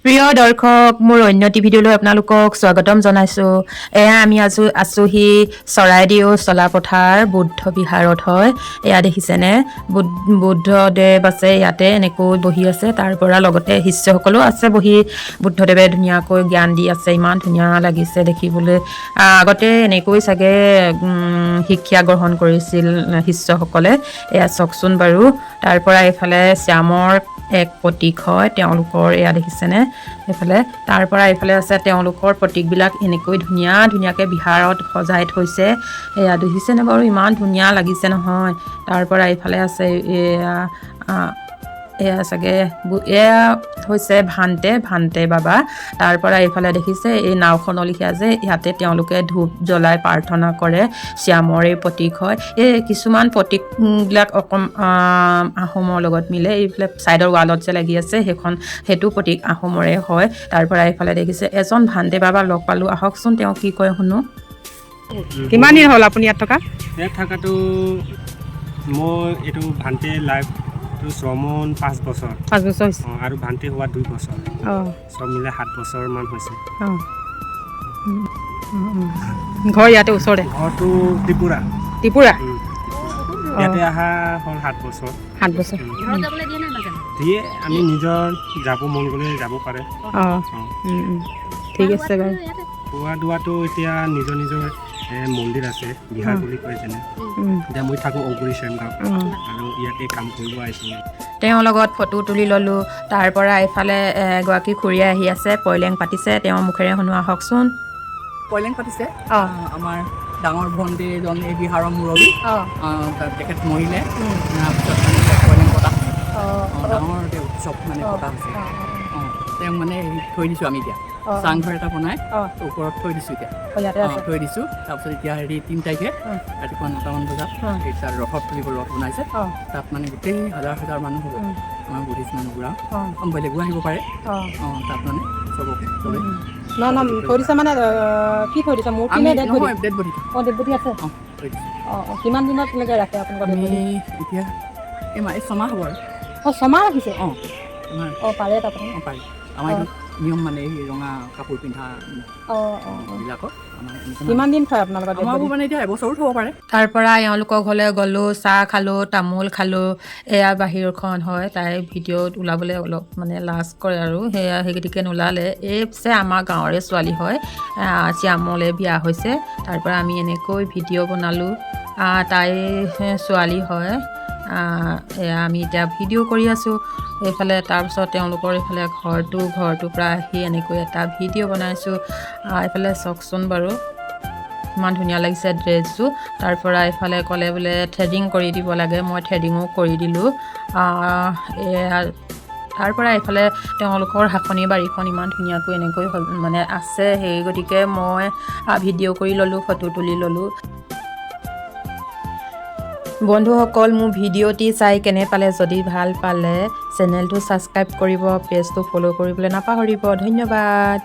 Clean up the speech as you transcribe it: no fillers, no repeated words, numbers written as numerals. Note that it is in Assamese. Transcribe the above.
প্ৰিয় দৰ্শক মোৰ অন্যটি ভিডিঅ'লৈ আপোনালোকক স্বাগতম জনাইছোঁ। এয়া আমি আছোহি চৰাইদেউ চলাপথাৰ বুদ্ধ বিহাৰত হয়। এয়া দেখিছেনে বুদ্ধদেৱ আছে ইয়াতে এনেকৈ বহি আছে। তাৰ পৰা লগতে শিষ্যসকলো আছে বহি। বুদ্ধদেৱে ধুনীয়াকৈ জ্ঞান দি আছে, ইমান ধুনীয়া লাগিছে দেখিবলৈ। আগতে এনেকৈ চাগে শিক্ষা গ্ৰহণ কৰিছিল শিষ্যসকলে। এয়া চাওকচোন বাৰু। তাৰ পৰা এইফালে শ্যামৰ এক প্ৰতীক হয় তেওঁলোকৰ, এয়া দেখিছেনে এইফালে। তাৰ পৰা এইফালে আছে তেওঁলোকৰ প্ৰতীকবিলাক এনেকৈ ধুনীয়াকৈ বিহাৰত সজাই থৈছে। এয়া দেখিছেনে বাৰু, ইমান ধুনীয়া লাগিছে নহয়। তাৰ পৰা এইফালে আছে এয়া চাগে এয়া হৈছে ভান্তে বাবা। তাৰ পৰা এইফালে দেখিছে এই নাওখনৰ লিখীয়া যে ইয়াতে তেওঁলোকে ধূপ জ্বলাই প্ৰাৰ্থনা কৰে। শ্যামৰ এই প্ৰতীক হয়। এই কিছুমান প্ৰতীকবিলাক আহোমৰ লগত মিলে। এইফালে ছাইডৰ ৱালত যে লাগি আছে সেইটো প্ৰতীক আহোমৰে হয়। তাৰ পৰা এইফালে দেখিছে এজন ভান্তে বাবা লগ পালোঁ, আহকচোন তেওঁ কি কয় শুনো। কিমান দিন হ'ল আপুনি ইয়াত থকা? ইয়াত থকাটো মই এইটো ভান্তে লাইফ শ্ৰমণ 5 বছৰ হৈছে আৰু ভান্তে হোৱা 2 বছৰ, চব মিলাই 7 বছৰমান হৈছে। ঘৰ ইয়াতে ওচৰতে? ঘৰটো ত্ৰিপুৰা। ইয়াতে অহা হ'ল 7 বছৰ। দিয়ে আমি নিজৰ যাব মন গ'লে যাব পাৰে। ঠিক আছে বাৰু। খোৱা দোৱাটো এতিয়া নিজৰ মন্দিৰ আছে, বিহাৰ বুলি কয় যেনে। এতিয়া মই থাকোঁ ঔগুৰি চেমগাঁও আৰু ইয়াতে কাম কৰিব আহিছোঁ। তেওঁৰ লগত ফটো তুলি ল'লোঁ। তাৰ পৰা এইফালে এগৰাকী খুৰীয়ে আহি আছে, পইলেং পাতিছে। তেওঁৰ মুখেৰে শুনো, আহকচোন। পইলেং পাতিছে আমাৰ ডাঙৰ ভণ্টি এজন এই বিহাৰৰ মুৰব্বী, তেখেত মৰিলে। তাৰপিছত পইলেং পতা ডাঙৰকৈ উৎসৱ পতা হৈছে। তেওঁক থৈ দিছোঁ আমি এতিয়া। চাংঘৰ এটা বনাই ওপৰত থৈ দিছোঁ এতিয়া। থৈ দিছোঁ। তাৰপিছত এতিয়া 3 তাৰিখে ৰাতিপুৱা 9টামান বজাত তাত ৰথত তুলিব, ৰথ বনাইছে। তাত গোটেই হাজাৰ মানুহ হ'ব। আমাৰ বুদ্ধিষ্ট মানুহবোৰা বেলেগো আহিব পাৰে। তাত চবকে চবেই থৈ দিছে কি থৈ দিছে? মোৰ ডেড বডি আছে। কিমান দিনত তেনেকৈ ৰাখে আপোনালোকৰ? আমি এতিয়া এই 6 মাহ হ'ব আৰু। 6 মাহ ৰাখিছে? পাৰে তাত? পাৰে। আমাৰ এইটো নিয়ম এই ৰঙা কাপোৰ পিন্ধা বিলাকক। কিমান দিন থয় আপোনালোকৰ? আমাৰ এতিয়া এবছৰো থ'ব পাৰে। তাৰ পৰা এওঁলোকৰ ঘৰলৈ গ'লোঁ, চাহ খালোঁ, তামোল খালোঁ। এয়া বাহিৰখন হয়, তাই ভিডিঅ'ত ওলাবলৈ অলপ লাজ কৰে আৰু সেইগতিকে নোলালে। এই পিছে আমাৰ গাঁৱৰে ছোৱালী হয়, শ্যামলে বিয়া হৈছে। তাৰ পৰা আমি এনেকৈ ভিডিঅ' বনালোঁ। তাই ছোৱালী হয়। আমি এতিয়া ভিডিঅ' কৰি আছোঁ এইফালে। তাৰপিছত তেওঁলোকৰ এইফালে ঘৰটোৰ পৰা আহি এনেকৈ এটা ভিডিঅ' বনাইছোঁ। এইফালে চাওকচোন বাৰু, ইমান ধুনীয়া লাগিছে ড্ৰেছযোৰ। তাৰ পৰা এইফালে ক'লে বোলে থ্ৰেডিং কৰি দিব লাগে, মই থ্ৰেডিঙো কৰি দিলোঁ। তাৰ পৰা এইফালে তেওঁলোকৰ শাকনি বাৰীখন ইমান ধুনীয়াকৈ এনেকৈ আছে। সেই গতিকে মই ভিডিঅ' কৰি ল'লোঁ, ফটো তুলি ল'লোঁ। বন্ধুসকল, মোৰ ভিডিঅ'টি চাই কেনে পালে? যদি ভাল পালে চেনেলটো ছাবস্ক্ৰাইব কৰিব, পেজটো ফ'ল' কৰিবলৈ নাপাহৰিব। ধন্যবাদ।